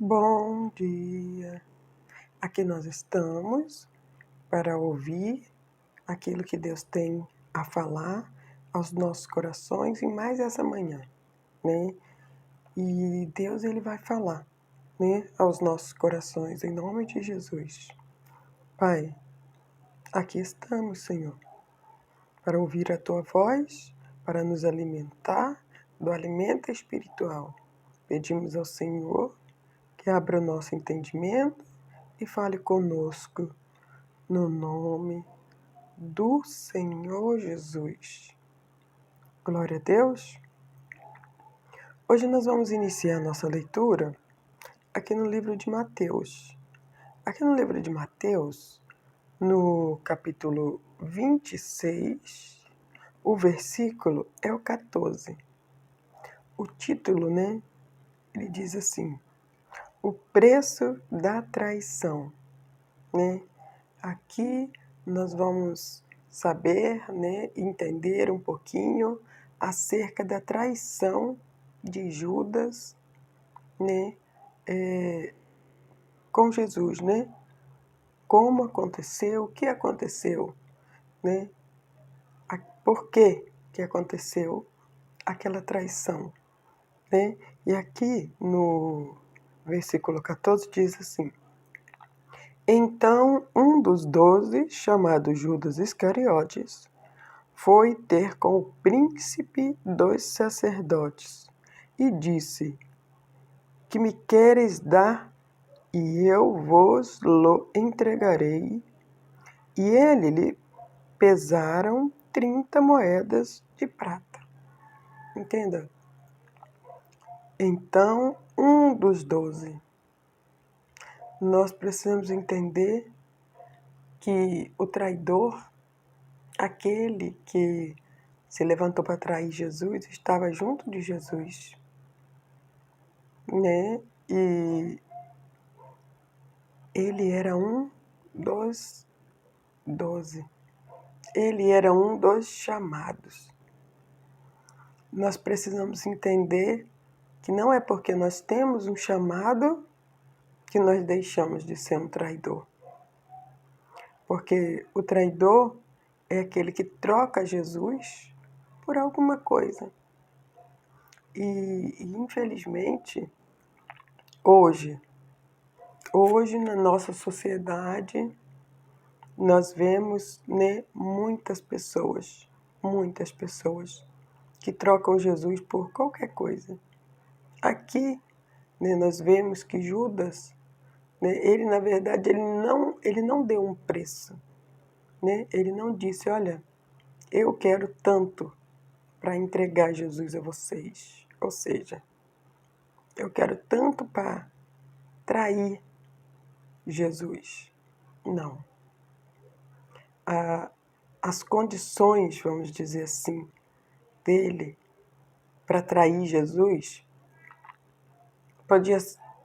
Bom dia! Aqui nós estamos para ouvir aquilo que Deus tem a falar aos nossos corações em mais essa manhã, né? E Deus ele vai falar, né, aos nossos corações em nome de Jesus. Pai, aqui estamos, Senhor, para ouvir a tua voz, para nos alimentar do alimento espiritual. Pedimos ao Senhor que abra o nosso entendimento e fale conosco, no nome do Senhor Jesus. Glória a Deus. Hoje nós vamos iniciar nossa leitura aqui no livro de Mateus. Aqui no livro de Mateus, no capítulo 26, o versículo é o 14. O título, né, ele diz assim: o preço da traição, né? Aqui nós vamos saber, né, entender um pouquinho acerca da traição de Judas, né, com Jesus, né? Como aconteceu, o que aconteceu, né? Por que aconteceu aquela traição, né? E aqui no versículo 14 diz assim: então um dos 12, chamado Judas Iscariotes, foi ter com o príncipe dos sacerdotes e disse: que me queres dar, e eu vos-lo entregarei. E ele lhe pesaram 30 moedas de prata. Entenda? Então, um dos 12. Nós precisamos entender que o traidor, aquele que se levantou para trair Jesus, estava junto de Jesus, né? E ele era um dos 12. Ele era um dos chamados. Nós precisamos entender que não é porque nós temos um chamado que nós deixamos de ser um traidor. Porque o traidor é aquele que troca Jesus por alguma coisa. E infelizmente, hoje na nossa sociedade, nós vemos, né, muitas pessoas que trocam Jesus por qualquer coisa. Aqui, né, nós vemos que Judas, né, ele na verdade ele não deu um preço, né? Ele não disse: olha, eu quero tanto para entregar Jesus a vocês. Ou seja, eu quero tanto para trair Jesus. Não. As condições, vamos dizer assim, dele para trair Jesus podia,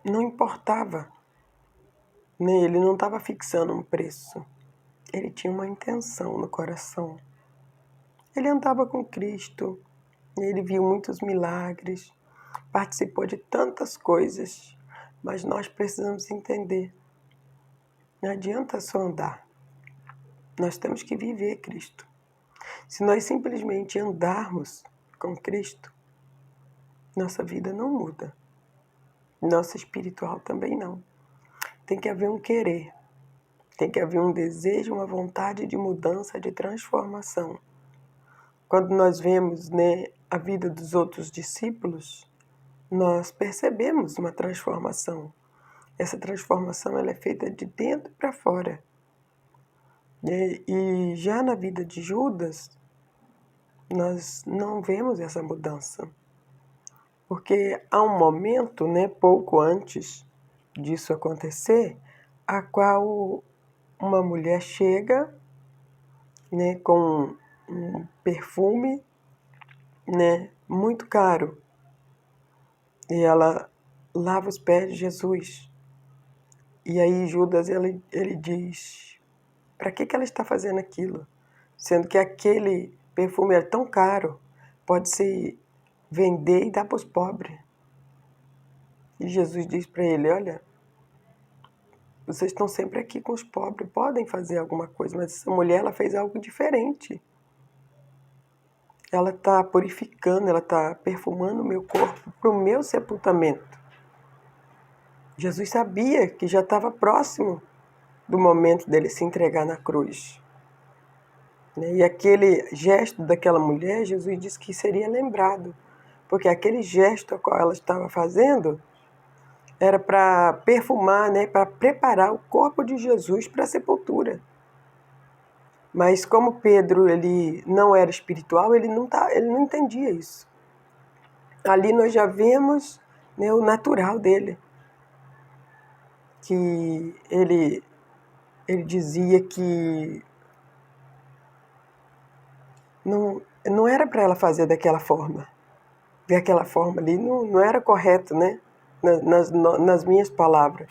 não importava, né? Ele não estava fixando um preço. Ele tinha uma intenção no coração. Ele andava com Cristo, ele viu muitos milagres, participou de tantas coisas, mas nós precisamos entender. Não adianta só andar. Nós temos que viver Cristo. Se nós simplesmente andarmos com Cristo, nossa vida não muda. Nossa espiritual também não. Tem que haver um querer. Tem que haver um desejo, uma vontade de mudança, de transformação. Quando nós vemos, né, a vida dos outros discípulos, nós percebemos uma transformação. Essa transformação ela é feita de dentro para fora. E já na vida de Judas, nós não vemos essa mudança. Porque há um momento, né, pouco antes disso acontecer, a qual uma mulher chega, né, com um perfume, né, muito caro, e ela lava os pés de Jesus. E aí Judas ele diz: para que ela está fazendo aquilo? Sendo que aquele perfume é tão caro, pode se vender e dar para os pobres. E Jesus diz para ele, olha, vocês estão sempre aqui com os pobres, podem fazer alguma coisa, mas essa mulher ela fez algo diferente. Ela está purificando, ela está perfumando o meu corpo para o meu sepultamento. Jesus sabia que já estava próximo do momento dele se entregar na cruz. E aquele gesto daquela mulher, Jesus disse que seria lembrado, porque aquele gesto a qual ela estava fazendo era para perfumar, para preparar o corpo de Jesus para a sepultura. Mas como Pedro ele não era espiritual, ele não entendia isso. Ali nós já vemos, o natural dele, que ele dizia que não era para ela fazer daquela forma. Daquela forma ali não era correto, né? Nas minhas palavras.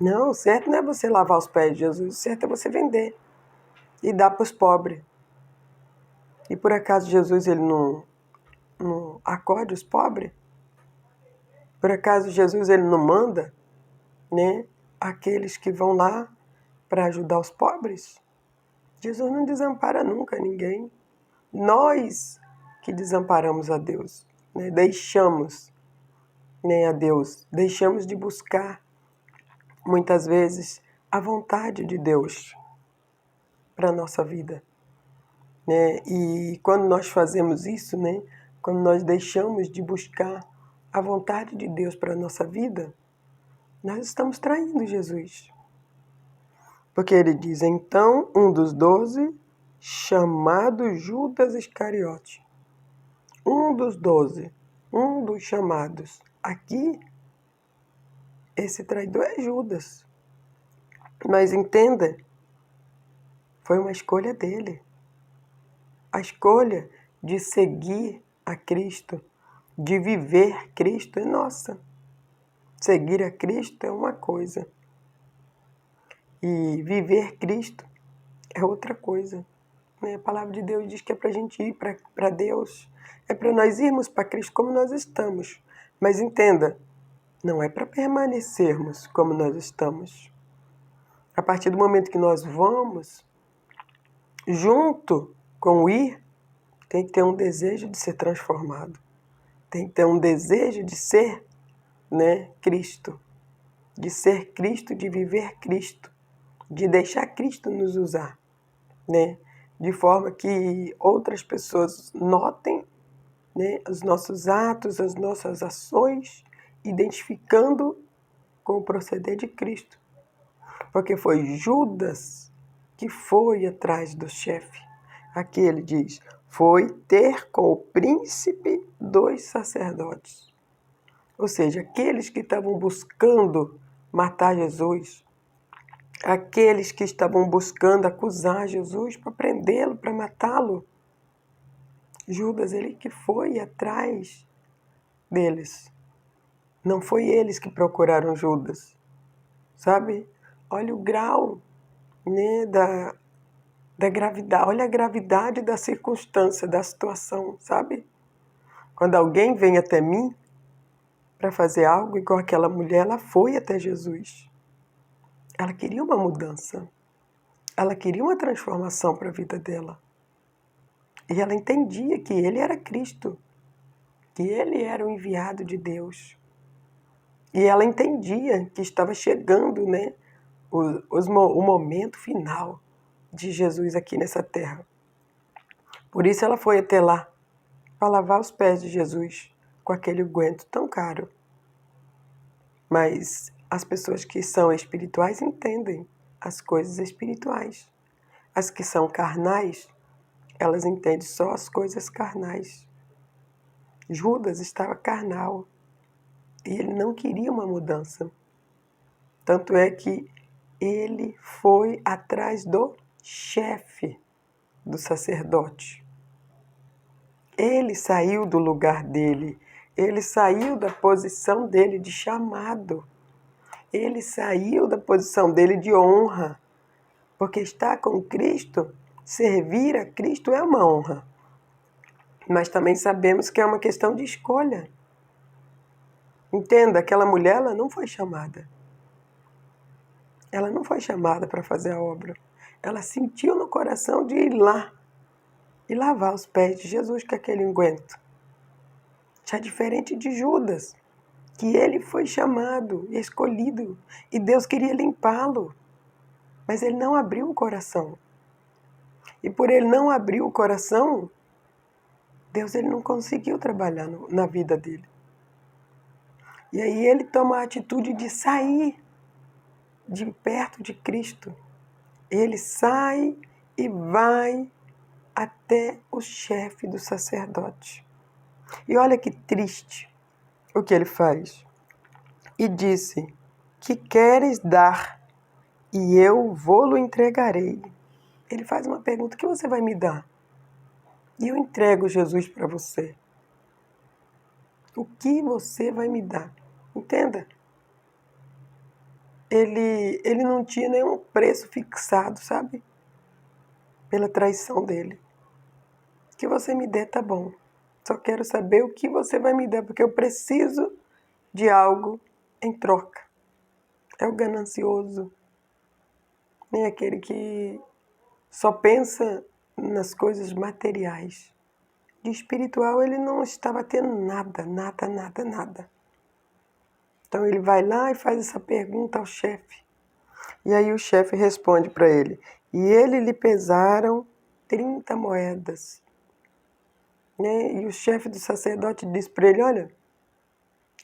Não, o certo não é você lavar os pés de Jesus, o certo é você vender e dar para os pobres. E por acaso Jesus ele não acode os pobres? Por acaso Jesus ele não manda, aqueles que vão lá para ajudar os pobres? Jesus não desampara nunca ninguém. Nós que desamparamos a Deus, deixamos a Deus, deixamos de buscar muitas vezes a vontade de Deus para a nossa vida. E quando nós fazemos isso, quando nós deixamos de buscar a vontade de Deus para a nossa vida, nós estamos traindo Jesus. Porque ele diz, então, um dos 12, chamado Judas Iscariote. Um dos 12, um dos chamados. Aqui, esse traidor é Judas. Mas entenda, foi uma escolha dele. A escolha de seguir a Cristo, de viver Cristo é nossa. Seguir a Cristo é uma coisa. E viver Cristo é outra coisa. A palavra de Deus diz que é para a gente ir para Deus. É para nós irmos para Cristo como nós estamos. Mas entenda, não é para permanecermos como nós estamos. A partir do momento que nós vamos, junto com o ir, tem que ter um desejo de ser transformado. Tem que ter um desejo de ser, Cristo. De ser Cristo, de viver Cristo. De deixar Cristo nos usar, De forma que outras pessoas notem, os nossos atos, as nossas ações, identificando com o proceder de Cristo. Porque foi Judas que foi atrás do chefe. Aqui ele diz, foi ter com o príncipe dos sacerdotes. Ou seja, aqueles que estavam buscando matar Jesus, aqueles que estavam buscando acusar Jesus para prendê-lo, para matá-lo. Judas, ele que foi atrás deles. Não foi eles que procuraram Judas. Sabe? Olha o grau, da gravidade. Olha a gravidade da circunstância, da situação, sabe? Quando alguém vem até mim para fazer algo igual aquela mulher, ela foi até Jesus. Ela queria uma mudança. Ela queria uma transformação para a vida dela. E ela entendia que ele era Cristo, que ele era o enviado de Deus. E ela entendia que estava chegando, o momento final de Jesus aqui nessa terra. Por isso ela foi até lá, para lavar os pés de Jesus com aquele unguento tão caro. Mas as pessoas que são espirituais entendem as coisas espirituais. As que são carnais, elas entendem só as coisas carnais. Judas estava carnal e ele não queria uma mudança. Tanto é que ele foi atrás do chefe do sacerdote. Ele saiu do lugar dele, ele saiu da posição dele de chamado, ele saiu da posição dele de honra, porque estar com Cristo, servir a Cristo é uma honra. Mas também sabemos que é uma questão de escolha. Entenda, aquela mulher, ela não foi chamada. Ela não foi chamada para fazer a obra. Ela sentiu no coração de ir lá e lavar os pés de Jesus com aquele unguento. Já diferente de Judas, que ele foi chamado e escolhido, e Deus queria limpá-lo, mas ele não abriu o coração. E por ele não abrir o coração, Deus ele não conseguiu trabalhar na vida dele. E aí ele toma a atitude de sair de perto de Cristo. Ele sai e vai até o chefe do sacerdote. E olha que triste o que ele faz. E disse: que queres dar, e eu vou-lo entregarei. Ele faz uma pergunta: o que você vai me dar? E eu entrego Jesus para você. O que você vai me dar? Entenda. Ele não tinha nenhum preço fixado, sabe? Pela traição dele. O que você me der tá bom. Só quero saber o que você vai me dar, porque eu preciso de algo em troca. É o ganancioso, nem aquele que só pensa nas coisas materiais. De espiritual ele não estava tendo nada, nada, nada, nada. Então ele vai lá e faz essa pergunta ao chefe. E aí o chefe responde para ele: e ele lhe pesaram 30 moedas. Né? E o chefe do sacerdote diz para ele: olha,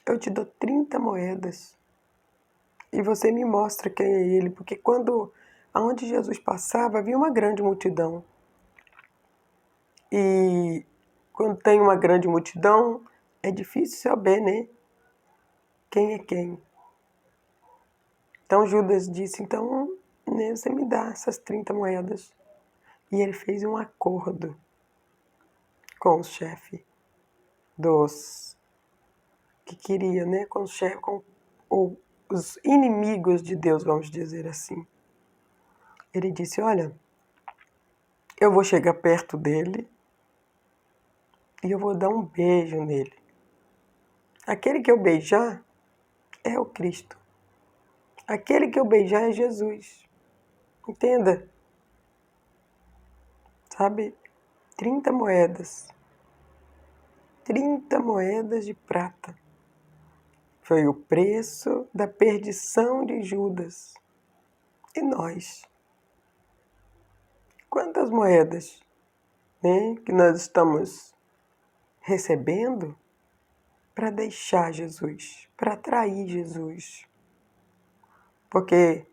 eu te dou 30 moedas e você me mostra quem é ele, porque aonde Jesus passava havia uma grande multidão. E quando tem uma grande multidão, é difícil saber, né? Quem é quem. Então Judas disse: então, né, você me dá essas 30 moedas. E ele fez um acordo com o chefe dos que queria, né, com os inimigos de Deus, vamos dizer assim. Ele disse: olha, eu vou chegar perto dele e eu vou dar um beijo nele. Aquele que eu beijar é o Cristo. Aquele que eu beijar é Jesus. Entenda? Sabe? 30 moedas. 30 moedas de prata. Foi o preço da perdição de Judas. E nós? Quantas moedas, né, que nós estamos recebendo para deixar Jesus, para atrair Jesus? Porque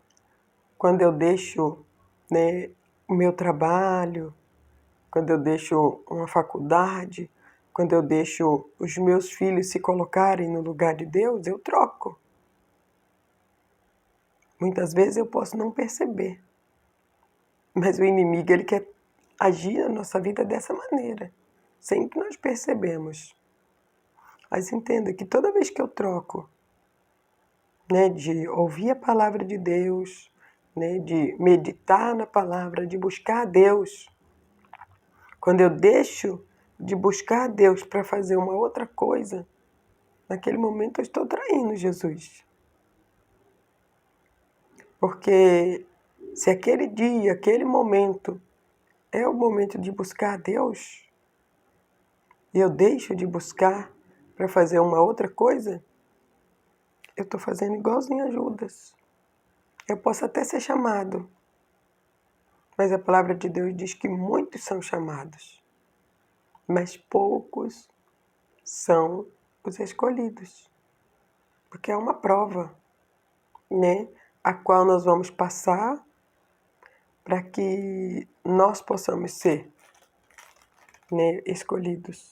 quando eu deixo, né, o meu trabalho, quando eu deixo uma faculdade, quando eu deixo os meus filhos se colocarem no lugar de Deus, eu troco. Muitas vezes eu posso não perceber, mas o inimigo ele quer agir na nossa vida dessa maneira, sem que nós percebemos. Mas entenda que toda vez que eu troco, né, de ouvir a palavra de Deus, né, de meditar na palavra, de buscar a Deus, quando eu deixo de buscar a Deus para fazer uma outra coisa, naquele momento eu estou traindo Jesus. Porque se aquele dia, aquele momento é o momento de buscar a Deus, e eu deixo de buscar para fazer uma outra coisa, eu estou fazendo igualzinho a Judas. Eu posso até ser chamado, mas a palavra de Deus diz que muitos são chamados, mas poucos são os escolhidos. Porque é uma prova, né, a qual nós vamos passar para que nós possamos ser, né, escolhidos.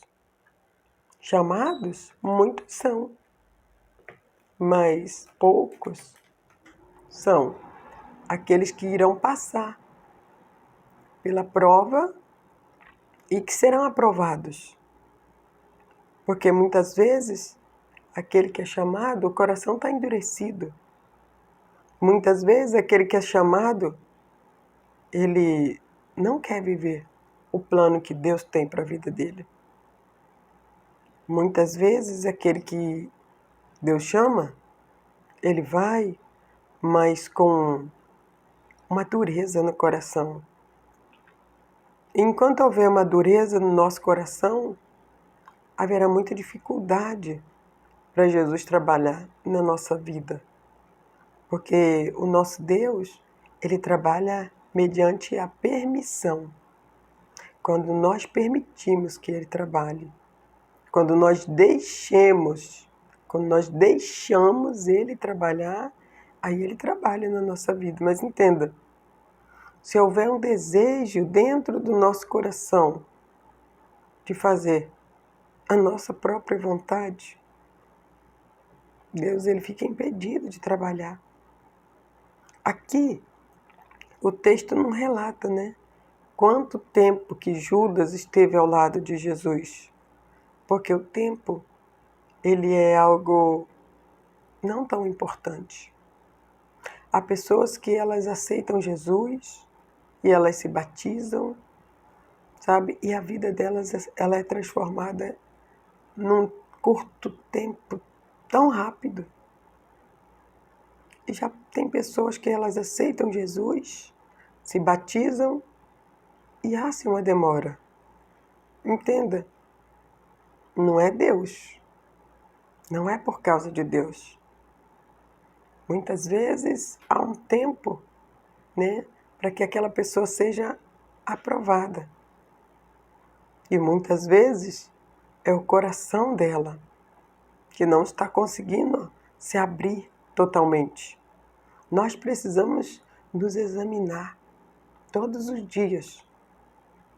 Chamados, muitos são, mas poucos são aqueles que irão passar pela prova e que serão aprovados. Porque muitas vezes, aquele que é chamado, o coração está endurecido. Muitas vezes, aquele que é chamado, ele não quer viver o plano que Deus tem para a vida dele. Muitas vezes, aquele que Deus chama, ele vai, mas com uma dureza no coração. Enquanto houver uma dureza no nosso coração, haverá muita dificuldade para Jesus trabalhar na nossa vida. Porque o nosso Deus, ele trabalha mediante a permissão. Quando nós permitimos que ele trabalhe, quando nós deixamos ele trabalhar, aí ele trabalha na nossa vida. Mas entenda, se houver um desejo dentro do nosso coração de fazer a nossa própria vontade, Deus ele fica impedido de trabalhar. Aqui, o texto não relata, né? Quanto tempo que Judas esteve ao lado de Jesus. Porque o tempo, ele é algo não tão importante. Há pessoas que elas aceitam Jesus e elas se batizam, sabe? E a vida delas, ela é transformada num curto tempo, tão rápido. E já tem pessoas que elas aceitam Jesus, se batizam e há sim uma demora. Entenda, não é Deus, não é por causa de Deus. Muitas vezes há um tempo, né, para que aquela pessoa seja aprovada. E muitas vezes é o coração dela que não está conseguindo se abrir totalmente. Nós precisamos nos examinar todos os dias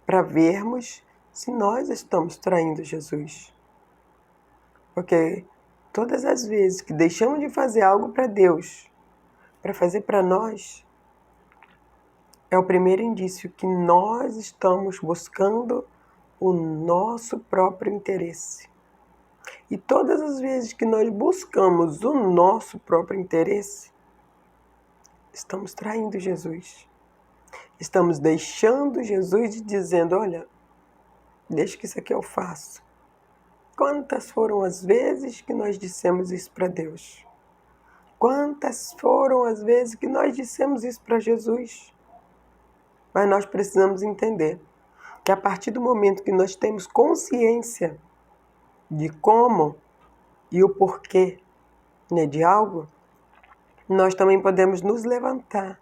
para vermos se nós estamos traindo Jesus. Porque todas as vezes que deixamos de fazer algo para Deus, para fazer para nós, é o primeiro indício que nós estamos buscando o nosso próprio interesse. E todas as vezes que nós buscamos o nosso próprio interesse, estamos traindo Jesus. Estamos deixando Jesus e dizendo, olha, deixa que isso aqui eu faço. Quantas foram as vezes que nós dissemos isso para Deus? Quantas foram as vezes que nós dissemos isso para Jesus? Mas nós precisamos entender que a partir do momento que nós temos consciência de como e o porquê, né, de algo, nós também podemos nos levantar,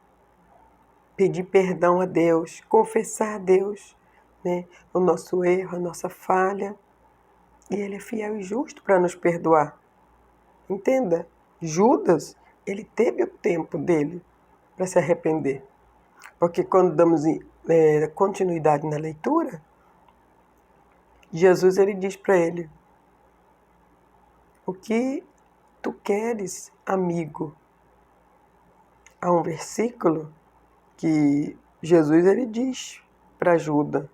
pedir perdão a Deus, confessar a Deus, né, o nosso erro, a nossa falha. E Ele é fiel e justo para nos perdoar. Entenda, Judas, ele teve o tempo dele para se arrepender. Porque quando damos continuidade na leitura, Jesus ele diz para ele, o que tu queres, amigo? Há um versículo que Jesus ele diz para Judas,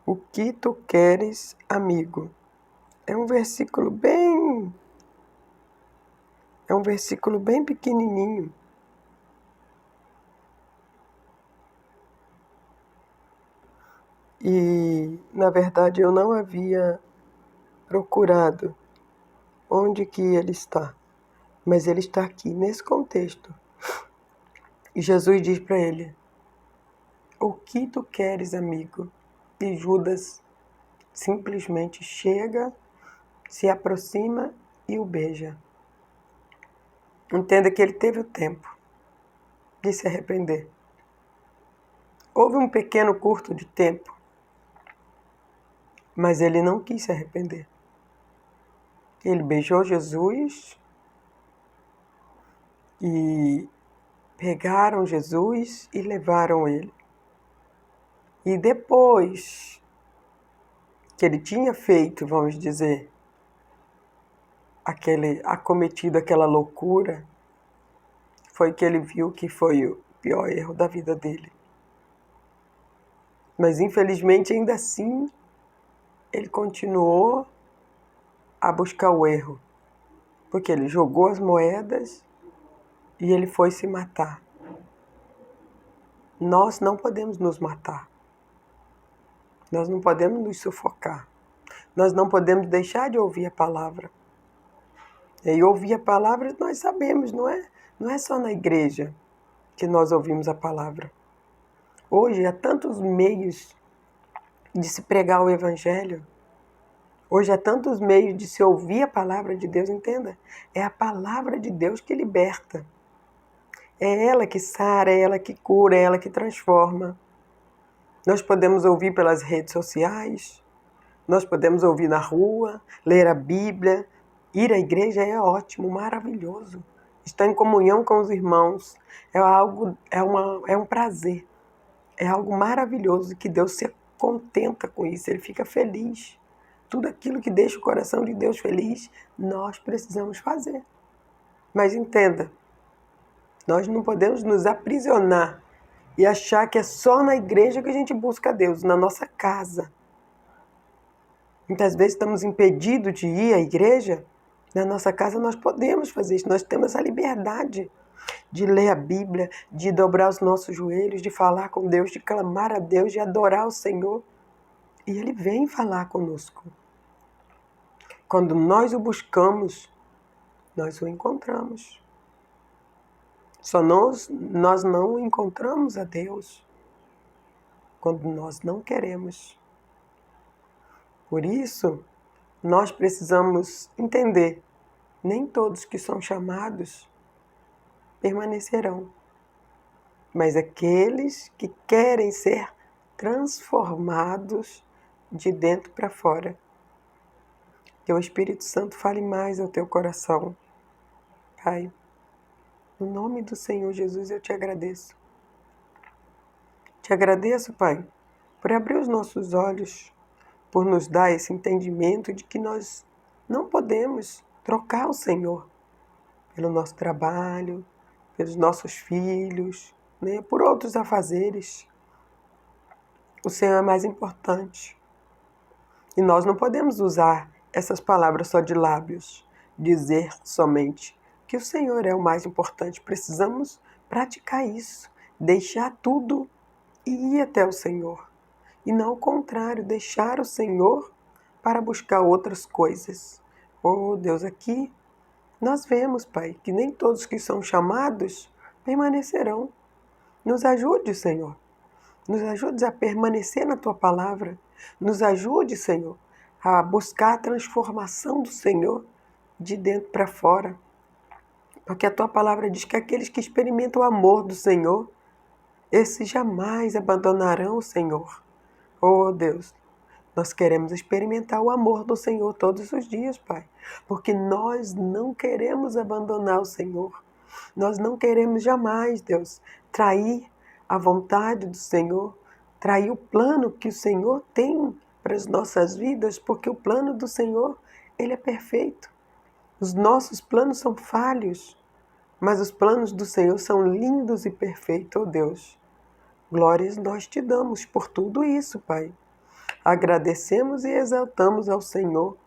o que tu queres, amigo? É um versículo bem pequenininho. E, na verdade, eu não havia procurado onde que ele está. Mas ele está aqui, nesse contexto. E Jesus diz para ele, o que tu queres, amigo? E Judas simplesmente chega, se aproxima e o beija. Entenda que ele teve o tempo de se arrepender. Houve um pequeno curto de tempo, mas ele não quis se arrepender. Ele beijou Jesus e pegaram Jesus e levaram ele. E depois que ele tinha feito, vamos dizer, acometido aquela loucura, foi que ele viu que foi o pior erro da vida dele. Mas infelizmente ainda assim ele continuou a buscar o erro, porque ele jogou as moedas e ele foi se matar. Nós não podemos nos matar. Nós não podemos nos sufocar. Nós não podemos deixar de ouvir a palavra. E ouvir a palavra nós sabemos, não é? Não é só na igreja que nós ouvimos a palavra. Hoje há tantos meios de se pregar o evangelho. Hoje há tantos meios de se ouvir a palavra de Deus, entenda? É a palavra de Deus que liberta. É ela que sara, é ela que cura, é ela que transforma. Nós podemos ouvir pelas redes sociais, nós podemos ouvir na rua, ler a Bíblia. Ir à igreja é ótimo, maravilhoso. Estar em comunhão com os irmãos é um prazer. É algo maravilhoso que Deus se contenta com isso, Ele fica feliz. Tudo aquilo que deixa o coração de Deus feliz, nós precisamos fazer. Mas entenda, nós não podemos nos aprisionar e achar que é só na igreja que a gente busca Deus, na nossa casa. Muitas vezes estamos impedidos de ir à igreja. Na nossa casa nós podemos fazer isso, nós temos a liberdade de ler a Bíblia, de dobrar os nossos joelhos, de falar com Deus, de clamar a Deus, de adorar o Senhor. E Ele vem falar conosco. Quando nós o buscamos, nós o encontramos. Só nós não encontramos a Deus quando nós não queremos. Por isso, nós precisamos entender, nem todos que são chamados permanecerão, mas aqueles que querem ser transformados de dentro para fora. Que o Espírito Santo fale mais ao teu coração. Pai, no nome do Senhor Jesus eu te agradeço. Te agradeço, Pai, por abrir os nossos olhos, por nos dar esse entendimento de que nós não podemos trocar o Senhor pelo nosso trabalho, pelos nossos filhos, né, por outros afazeres. O Senhor é mais importante. E nós não podemos usar essas palavras só de lábios, dizer somente que o Senhor é o mais importante. Precisamos praticar isso, deixar tudo e ir até o Senhor. E não o contrário, deixar o Senhor para buscar outras coisas. Oh Deus, aqui nós vemos, Pai, que nem todos que são chamados permanecerão. Nos ajude, Senhor. Nos ajude a permanecer na Tua palavra. Nos ajude, Senhor, a buscar a transformação do Senhor de dentro para fora. Porque a Tua palavra diz que aqueles que experimentam o amor do Senhor, esses jamais abandonarão o Senhor. Oh Deus, nós queremos experimentar o amor do Senhor todos os dias, Pai. Porque nós não queremos abandonar o Senhor. Nós não queremos jamais, Deus, trair a vontade do Senhor, trair o plano que o Senhor tem para as nossas vidas, porque o plano do Senhor, Ele é perfeito. Os nossos planos são falhos, mas os planos do Senhor são lindos e perfeitos, oh Deus. Glórias nós te damos por tudo isso, Pai. Agradecemos e exaltamos ao Senhor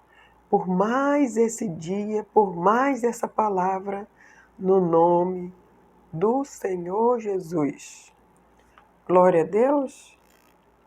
por mais esse dia, por mais essa palavra, no nome do Senhor Jesus. Glória a Deus.